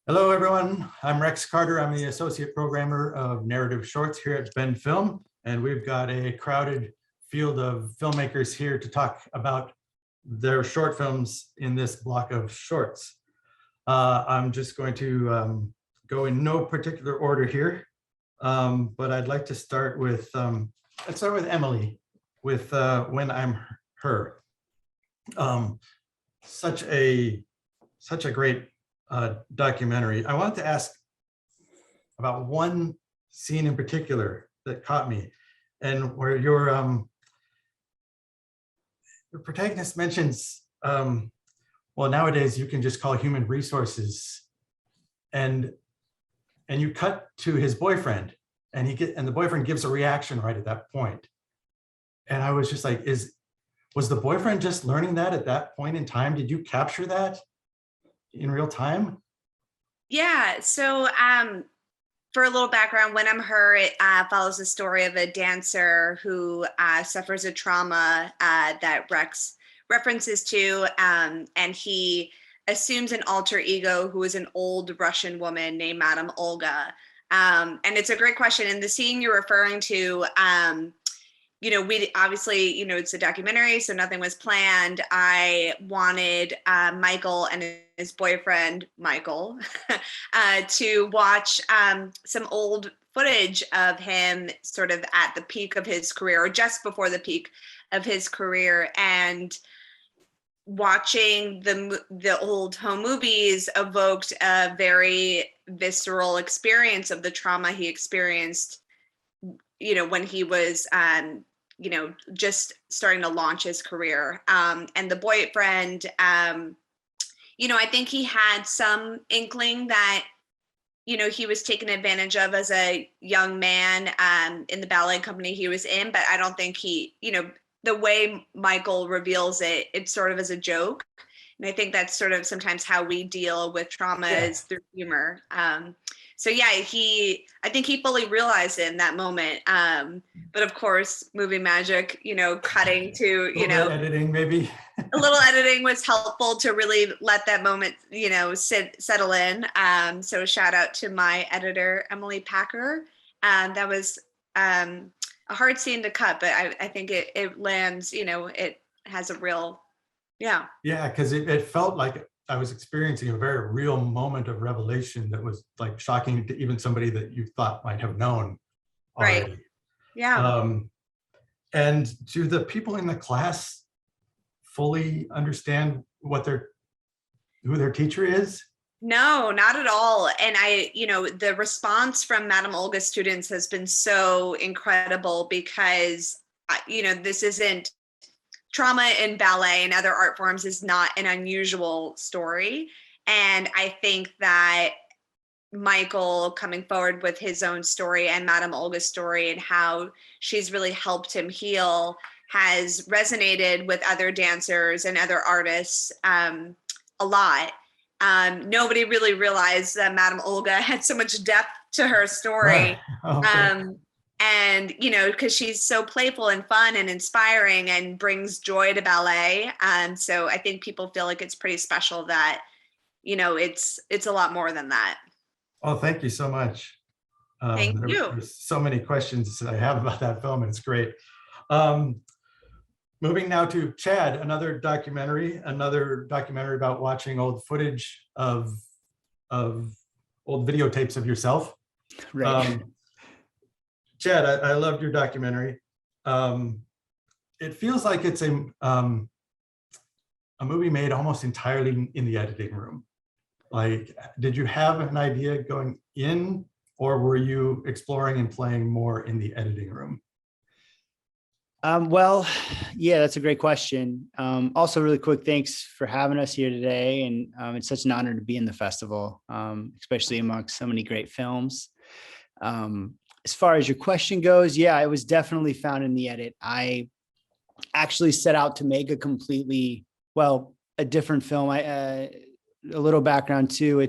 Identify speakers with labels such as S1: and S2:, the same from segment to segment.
S1: Hello, everyone. I'm Rex Carter. I'm the Associate Programmer of Narrative Shorts here at Bend Film, and we've got a crowded field of filmmakers here to talk about their short films in this block of shorts. I'm just going to go in no particular order here, but I'd like to start with, let's start with Emily, with When I'm Her. Such a great documentary. I wanted to ask about one scene in particular that caught me, and where your protagonist mentions, well, nowadays you can just call human resources, and you cut to his boyfriend, and the boyfriend gives a reaction right at that point, and I was just like, was the boyfriend just learning that at that point in time? Did you capture that in real time?
S2: Yeah. So for a little background, When I'm Her, it follows the story of a dancer who suffers a trauma that Rex references to, and he assumes an alter ego who is an old Russian woman named Madame Olga. And it's a great question. And the scene you're referring to, we obviously, it's a documentary, so nothing was planned. I wanted Michael and his boyfriend, Michael, to watch some old footage of him sort of at the peak of his career, or just before the peak of his career. And watching the old home movies evoked a very visceral experience of the trauma he experienced, when he was just starting to launch his career. And the boyfriend, I think he had some inkling that, he was taken advantage of as a young man in the ballet company he was in, but I don't think the way Michael reveals it, it's sort of as a joke. And I think that's sort of sometimes how we deal with trauma, is through humor. So yeah, I think he fully realized it in that moment. But of course, movie magic, cutting to,
S1: editing maybe.
S2: A little editing was helpful to really let that moment, settle in. So shout out to my editor, Emily Packer. That was a hard scene to cut, but I think it lands, it has a real, yeah.
S1: Yeah, because it felt like I was experiencing a very real moment of revelation that was like shocking to even somebody that you thought might have known already.
S2: Right. Yeah.
S1: And do the people in the class fully understand who their teacher is?
S2: No, not at all. And the response from Madame Olga students has been so incredible, because, this isn't trauma in ballet and other art forms is not an unusual story. And I think that Michael coming forward with his own story and Madame Olga's story and how she's really helped him heal has resonated with other dancers and other artists a lot. Nobody really realized that Madame Olga had so much depth to her story.
S1: Right. Okay.
S2: And, because she's so playful and fun and inspiring and brings joy to ballet. So I think people feel like it's pretty special that, it's a lot more than that.
S1: Oh, thank you so much.
S2: Thank you.
S1: There's so many questions that I have about that film, and it's great. Moving now to Chad, another documentary about watching old footage of old videotapes of yourself.
S3: Right.
S1: Chad, I loved your documentary. It feels like it's a movie made almost entirely in the editing room. Like, did you have an idea going in, or were you exploring and playing more in the editing room?
S3: Well, yeah, that's a great question. Also, really quick, thanks for having us here today. And it's such an honor to be in the festival, especially amongst so many great films. As far as your question goes, yeah, it was definitely found in the edit. I actually set out to make a different film. A little background too.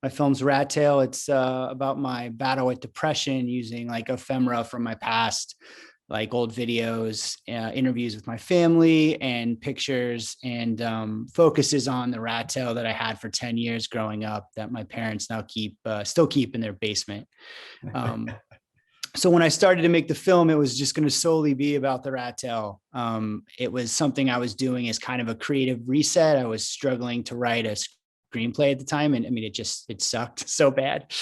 S3: My film's Rat Tail. It's about my battle with depression using like ephemera from my past. like old videos, interviews with my family, and pictures, and focuses on the rat tail that I had for 10 years growing up that my parents now still keep in their basement. So when I started to make the film, it was just going to solely be about the rat tail. It was something I was doing as kind of a creative reset. I was struggling to write a screenplay at the time. And I mean, it sucked so bad.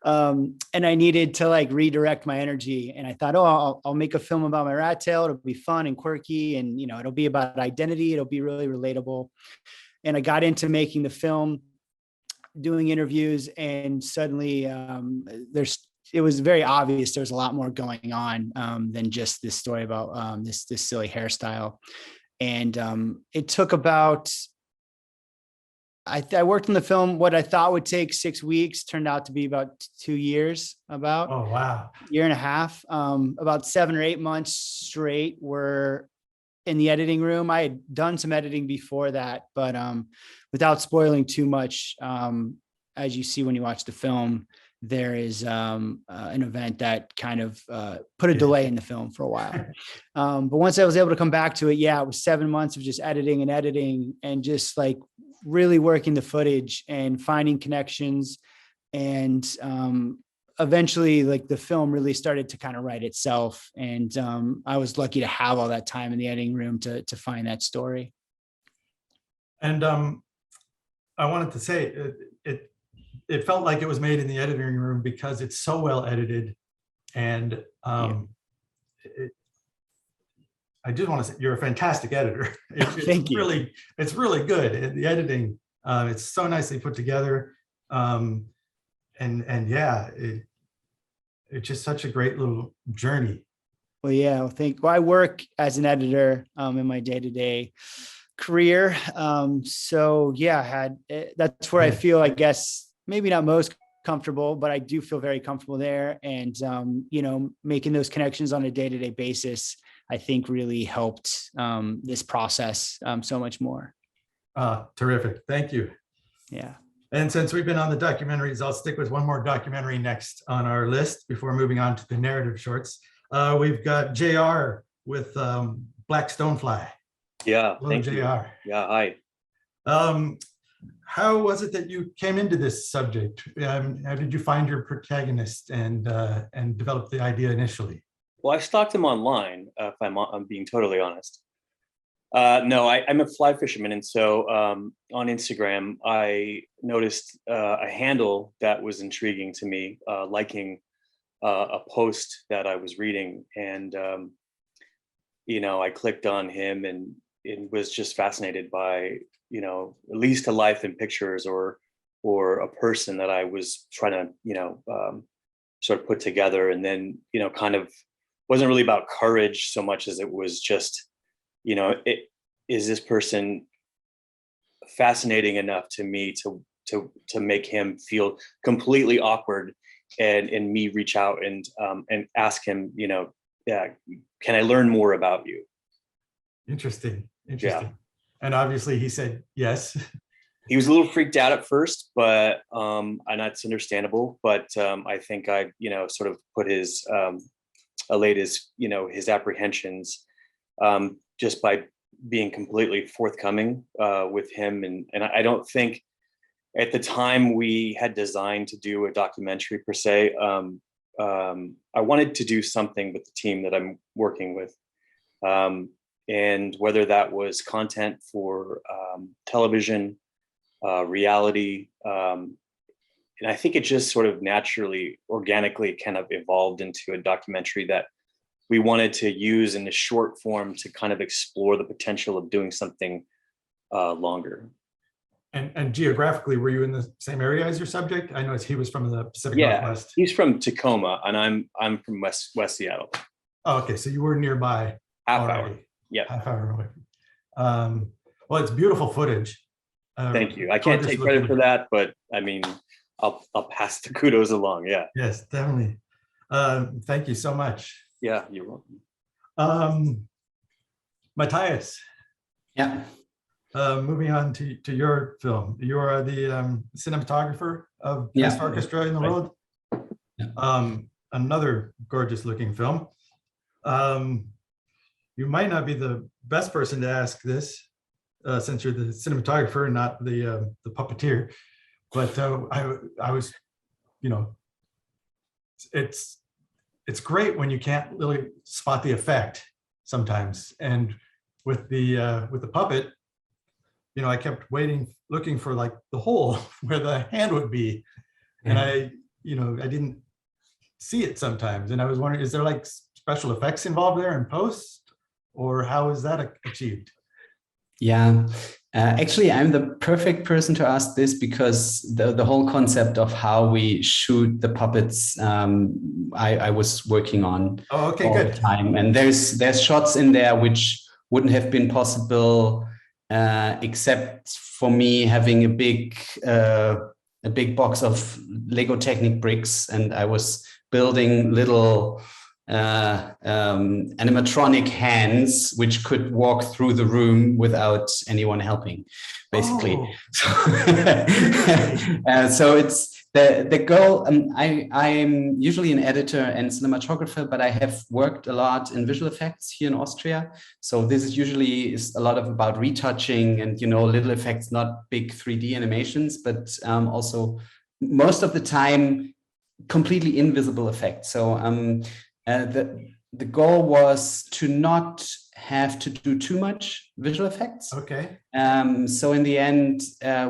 S3: And I needed to like redirect my energy. And I thought, oh, I'll make a film about my rat tail. It'll be fun and quirky. And, you know, it'll be about identity. It'll be really relatable. And I got into making the film, doing interviews, and suddenly it was very obvious there's a lot more going on than just this story about this silly hairstyle. And it took about, I worked on the film, what I thought would take 6 weeks turned out to be about 2 years, about
S1: Oh, wow.
S3: year and a half. About 7 or 8 months straight were in the editing room. I had done some editing before that, but without spoiling too much, as you see when you watch the film, there is an event that kind of put a delay in the film for a while. But once I was able to come back to it, yeah, it was 7 months of just editing and just like really working the footage and finding connections. And eventually, like, the film really started to kind of write itself. And I was lucky to have all that time in the editing room to find that story.
S1: And I wanted to say it felt like it was made in the editing room because it's so well edited. And I just want to say you're a fantastic editor.
S3: Thank you.
S1: It's really good. The editing, it's so nicely put together. And yeah, it's just such a great little journey.
S3: Well, yeah, I work as an editor in my day-to-day career. So yeah, that's where I feel, I guess, maybe not most comfortable, but I do feel very comfortable there. And, you know, making those connections on a day-to-day basis, I think really helped this process so much more.
S1: Terrific. Thank you.
S3: Yeah.
S1: And since we've been on the documentaries, I'll stick with one more documentary next on our list before moving on to the narrative shorts. We've got JR with Black Stonefly.
S4: Yeah.
S1: Hello,
S4: Thank
S1: JR.
S4: you. Yeah. Hi.
S1: How was it that you came into this subject? How did you find your protagonist and develop the idea initially?
S4: Well, I stalked him online, if I'm being totally honest. No, I'm a fly fisherman. And so on Instagram, I noticed a handle that was intriguing to me, liking a post that I was reading. And, you know, I clicked on him and was just fascinated by, you know, at least a life in pictures or a person that I was trying to, you know, sort of put together. And then, you know, kind of wasn't really about courage so much as it was just, you know, is this person fascinating enough to me to make him feel completely awkward, and me reach out and ask him, you know, yeah, can I learn more about you?
S1: Interesting.
S4: Yeah.
S1: And obviously he said yes.
S4: He was a little freaked out at first, but and that's understandable. But I think I, you know, sort of put allayed his, you know, his apprehensions just by being completely forthcoming with him. And I don't think at the time we had designed to do a documentary per se. I wanted to do something with the team that I'm working with. And whether that was content for television, reality, and I think it just sort of naturally, organically kind of evolved into a documentary that we wanted to use in a short form to kind of explore the potential of doing something longer.
S1: And geographically, were you in the same area as your subject? I know he was from the Pacific
S4: Yeah,
S1: Northwest.
S4: he's from Tacoma, and I'm from West Seattle.
S1: Oh, okay, so you were nearby.
S4: Half
S1: already.
S4: hour. Yeah.
S1: Half hour away. Well, it's beautiful footage.
S4: Thank you. I can't take credit for that, but I mean, I'll pass the kudos along. Yeah.
S1: Yes, definitely. Thank you so much.
S4: Yeah, you're welcome.
S1: Matthias.
S5: Yeah.
S1: Moving on to your film. You are the cinematographer of
S5: Yeah.
S1: Best Orchestra in the World.
S5: Yeah.
S1: Another gorgeous looking film. Um, you might not be the best person to ask this, since you're the cinematographer, not the puppeteer. But I was, you know, it's great when you can't really spot the effect sometimes. And with the puppet, you know, I kept looking for like the hole where the hand would be, and I didn't see it sometimes. And I was wondering, is there like special effects involved there in post, or how is that achieved?
S5: Yeah, actually, I'm the perfect person to ask this, because the whole concept of how we shoot the puppets, I was working on
S1: Oh, okay,
S5: all
S1: good.
S5: the time, and there's shots in there which wouldn't have been possible except for me having a big box of Lego Technic bricks, and I was building little animatronic hands which could walk through the room without anyone helping, basically.
S1: Oh.
S5: So it's the goal. I'm usually an editor and cinematographer, but I have worked a lot in visual effects here in Austria. So this is usually a lot about retouching and, you know, little effects, not big 3D animations, but also most of the time completely invisible effects. So the goal was to not have to do too much visual effects.
S1: Okay.
S5: So in the end,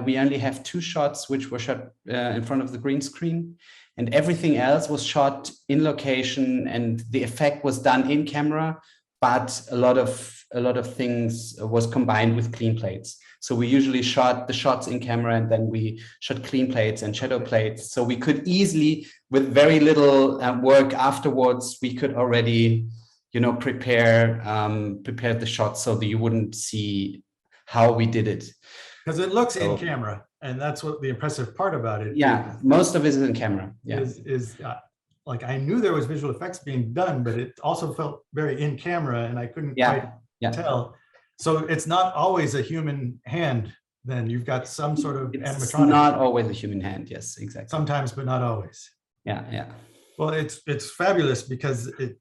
S5: we only have 2 shots which were shot in front of the green screen, and everything else was shot in location, and the effect was done in camera, but a lot of things was combined with clean plates. So we usually shot the shots in camera, and then we shot clean plates and shadow plates. So we could easily, with very little work afterwards, we could already, you know, prepare the shots so that you wouldn't see how we did it.
S1: Because it looks
S5: So-
S1: in camera, and that's what the impressive part about it.
S5: Yeah, most of it is in camera. Yeah.
S1: Is like, I knew there was visual effects being done, but it also felt very in camera, and I couldn't quite tell. So it's not always a human hand. Then you've got some sort of
S5: It's
S1: animatronic.
S5: not always a human hand. Yes, exactly.
S1: Sometimes, but not always.
S5: Yeah.
S1: Well, it's fabulous because it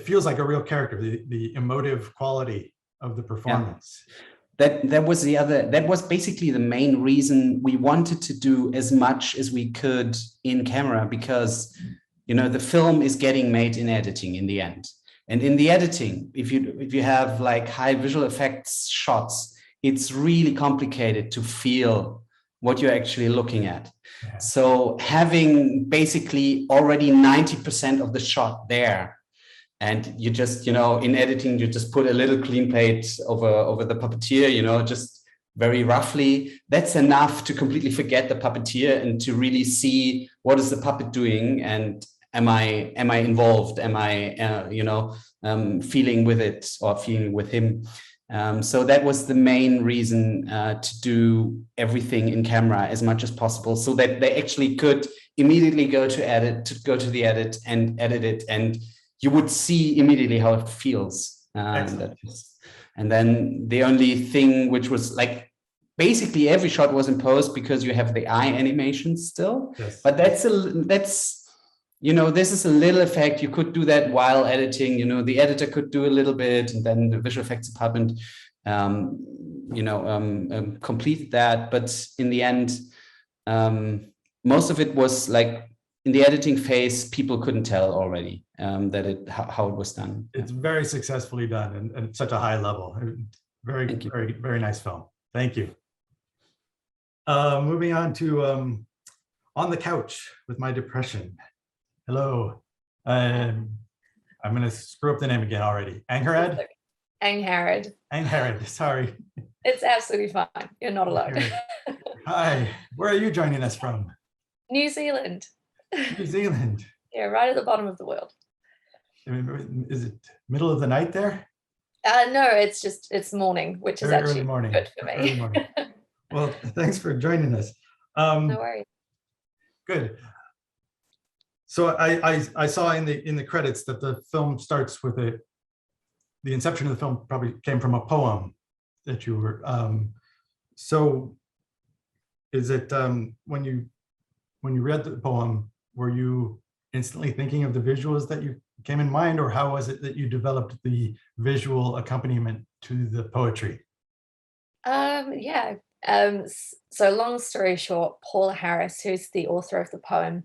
S1: feels like a real character. The emotive quality of the performance.
S5: That was basically the main reason we wanted to do as much as we could in camera, because, you know, the film is getting made in editing in the end. And in the editing, if you have like high visual effects shots, it's really complicated to feel what you're actually looking at.
S1: Yeah.
S5: So having basically already 90% of the shot there, and you just, you know, in editing, you just put a little clean plate over the puppeteer, you know, just very roughly. That's enough to completely forget the puppeteer and to really see what is the puppet doing, and am I involved? Am I, feeling with it or feeling with him? So that was the main reason to do everything in camera as much as possible, so that they actually could immediately go to the edit and edit it, and you would see immediately how it feels. And then the only thing which was like, basically every shot was in post, because you have the eye animations still.
S1: Yes.
S5: But that's you know, this is a little effect. You could do that while editing. You know, the editor could do a little bit, and then the visual effects department, completed that. But in the end, most of it was like, in the editing phase, people couldn't tell already how it was done.
S1: It's very successfully done, and at such a high level. Very, very, very nice film. Thank you. Moving on to On the Couch with My Depression. Hello. I'm going to screw up the name again already. Angharad?
S6: Angharad.
S1: Angharad, sorry.
S6: It's absolutely fine. You're not alone.
S1: Hi, where are you joining us from?
S6: New Zealand.
S1: New Zealand.
S6: Yeah, right at the bottom of the world.
S1: Is it middle of the night there?
S6: No, it's morning, which is
S1: Very
S6: actually
S1: early morning.
S6: good for
S1: Early
S6: me.
S1: morning. Well, thanks for joining us.
S6: No worries.
S1: Good. So I saw in the credits that the film starts with the inception of the film probably came from a poem that you were. So is it when you read the poem, were you instantly thinking of the visuals that you came in mind, or how was it that you developed the visual accompaniment to the poetry?
S6: Yeah. So long story short, Paula Harris, who's the author of the poem,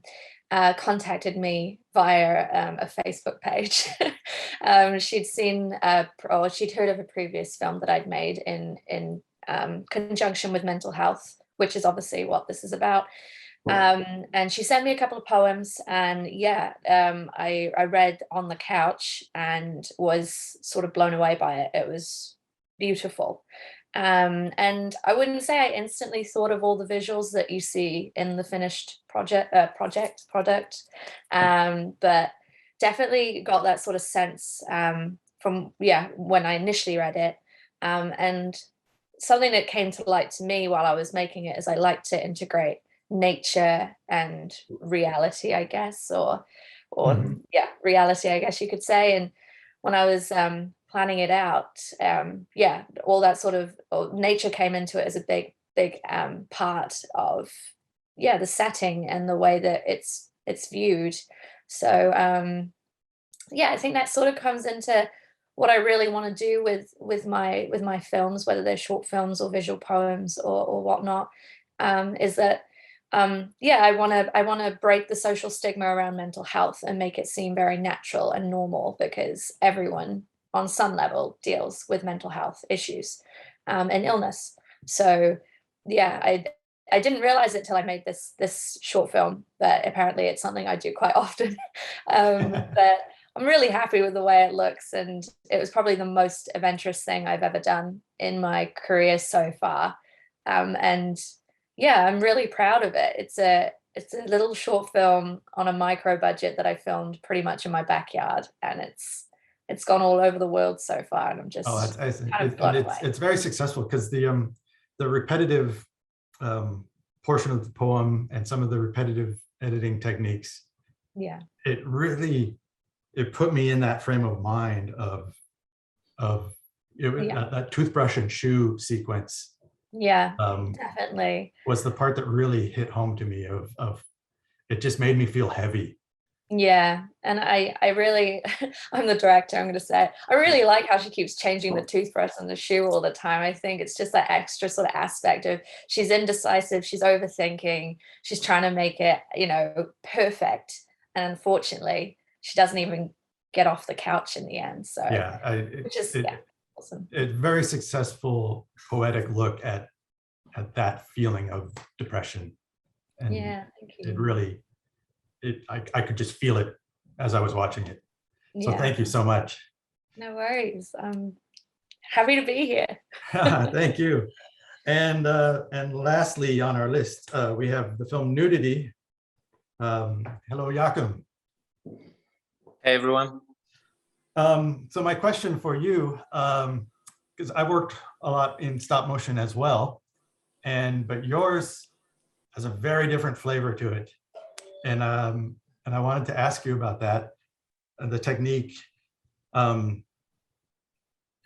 S6: contacted me via a Facebook page. She'd seen, or she'd heard of a previous film that I'd made in conjunction with mental health, which is obviously what this is about. And she sent me a couple of poems, and yeah, I read on the couch and was sort of blown away by it. It was beautiful. And I wouldn't say I instantly thought of all the visuals that you see in the finished product, but definitely got that sort of sense from when I initially read it. And something that came to light to me while I was making it is I like to integrate nature and reality, I guess, or reality, I guess you could say. And when I was planning it out, all that sort of nature came into it as a big part of the setting and the way that it's viewed. So I think that sort of comes into what I really want to do with my films, whether they're short films or visual poems or whatnot, is that I want to break the social stigma around mental health and make it seem very natural and normal, because everyone on some level deals with mental health issues and illness. So I didn't realize it till I made this short film, but apparently it's something I do quite often. But I'm really happy with the way it looks, and it was probably the most adventurous thing I've ever done in my career so far. And I'm really proud of it. It's a little short film on a micro budget that I filmed pretty much in my backyard, and it's gone all over the world so far, and I'm just
S1: it's very successful, because the repetitive portion of the poem and some of the repetitive editing techniques, it put me in that frame of mind of that toothbrush and shoe sequence.
S6: Definitely
S1: was the part that really hit home to me of it just made me feel heavy.
S6: And I really I'm the director, I'm going to say I really like how she keeps changing the toothbrush and the shoe all the time. I think it's just that extra sort of aspect of she's indecisive, she's overthinking, she's trying to make it perfect, and unfortunately she doesn't even get off the couch in the end. So awesome.
S1: A very successful poetic look at that feeling of depression, and
S6: thank you.
S1: it really I could just feel it as I was watching it. So thank you so much.
S6: No worries. I'm happy to be here.
S1: Thank you. And lastly on our list, we have the film Nudity. Hello, Joachim.
S7: Hey, everyone.
S1: So my question for you, because I worked a lot in stop motion as well, but yours has a very different flavor to it. And I wanted to ask you about that, the technique.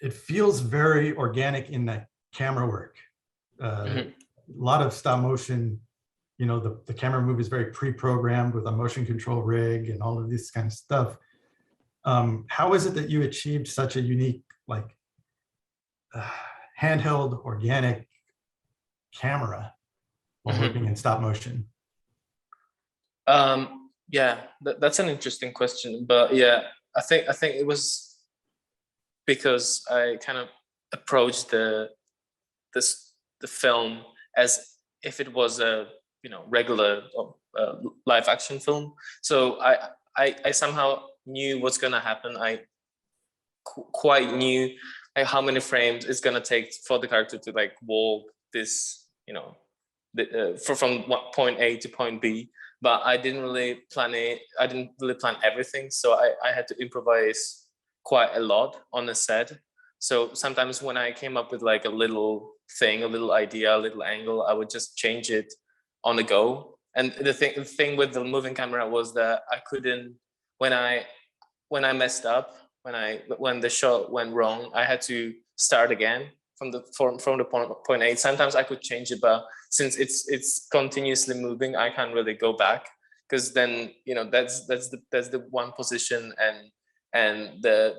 S1: It feels very organic in the camera work. A lot of stop motion, the camera move is very pre-programmed with a motion control rig and all of this kind of stuff. How is it that you achieved such a unique, handheld, organic camera while working in stop motion?
S7: That's an interesting question, but I think it was because I kind of approached the film as if it was a regular live action film. So I somehow knew what's gonna happen. I quite knew how many frames it's gonna take for the character to walk this, from point A to point B. But I didn't really plan it. I didn't really plan everything. So I had to improvise quite a lot on the set. So sometimes when I came up with a little thing, a little idea, a little angle, I would just change it on the go. And the thing with the moving camera was that I couldn't, when I messed up, when the shot went wrong, I had to start again from the point A. Sometimes I could change it, but since it's continuously moving, I can't really go back, because then that's the one position, and the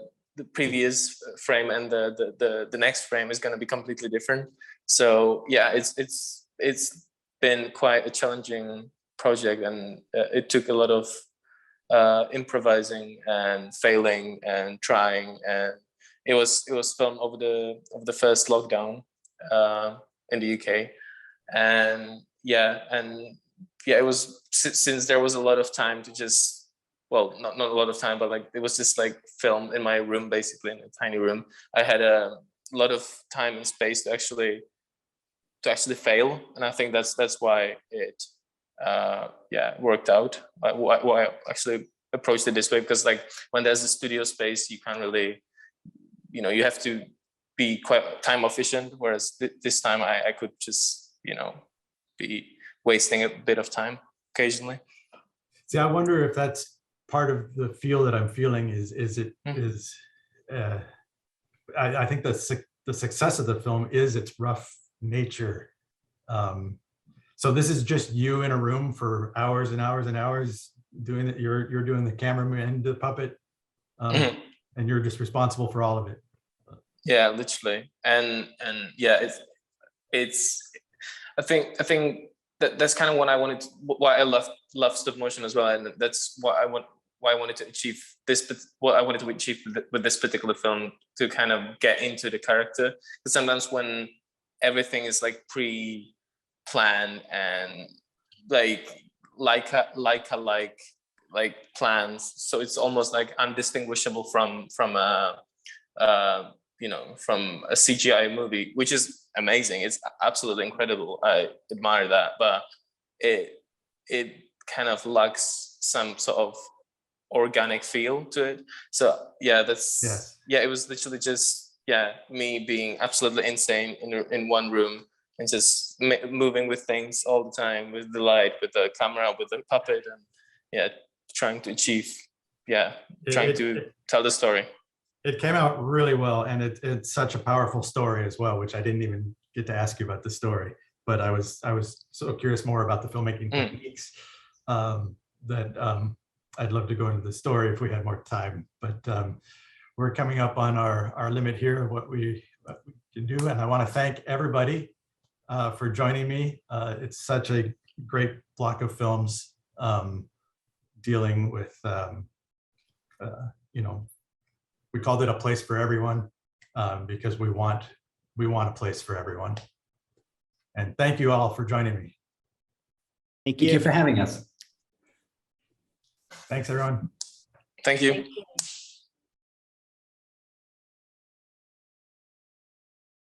S7: previous frame and the next frame is going to be completely different. So yeah, it's been quite a challenging project, and it took a lot of improvising and failing and trying, and it was filmed over the first lockdown in the UK, and it was, since there was a lot of time to just, well, not a lot of time, but like it was just like filmed in my room, basically in a tiny room. I had a lot of time and space to actually fail, and I think that's why it worked out. Why I actually approached it this way, because like when there's a studio space, you can't really, you have to be quite time efficient, whereas this time I could just be wasting a bit of time occasionally.
S1: See, I wonder if that's part of the feel that I'm feeling. I think the success of the film is its rough nature. So this is just you in a room for hours and hours and hours doing it. You're doing the cameraman, the puppet, and you're just responsible for all of it.
S7: Yeah, literally, and yeah, it's. I think that's kind of what I wanted. Why I love stop motion as well, and that's why I wanted to achieve this. What I wanted to achieve with this particular film, to kind of get into the character. Because sometimes when everything is like pre-planned and like plans, so it's almost like undistinguishable from a CGI movie, which is amazing. It's absolutely incredible. I admire that, but it kind of lacks some sort of organic feel to it. So yeah, it was literally just me being absolutely insane in one room and just moving with things all the time, with the light, with the camera, with the puppet, and trying to achieve, to tell the story.
S1: It came out really well, and it's such a powerful story as well, which I didn't even get to ask you about the story, but I was so curious more about the filmmaking techniques that I'd love to go into the story if we had more time, but we're coming up on our limit here of what we can do, and I want to thank everybody for joining me. It's such a great block of films dealing with we called it A Place for Everyone because we want a place for everyone. And thank you all for joining me.
S3: Thank you.
S5: Thank you for having us.
S1: Thanks, everyone.
S7: Thank you.
S6: Thank you.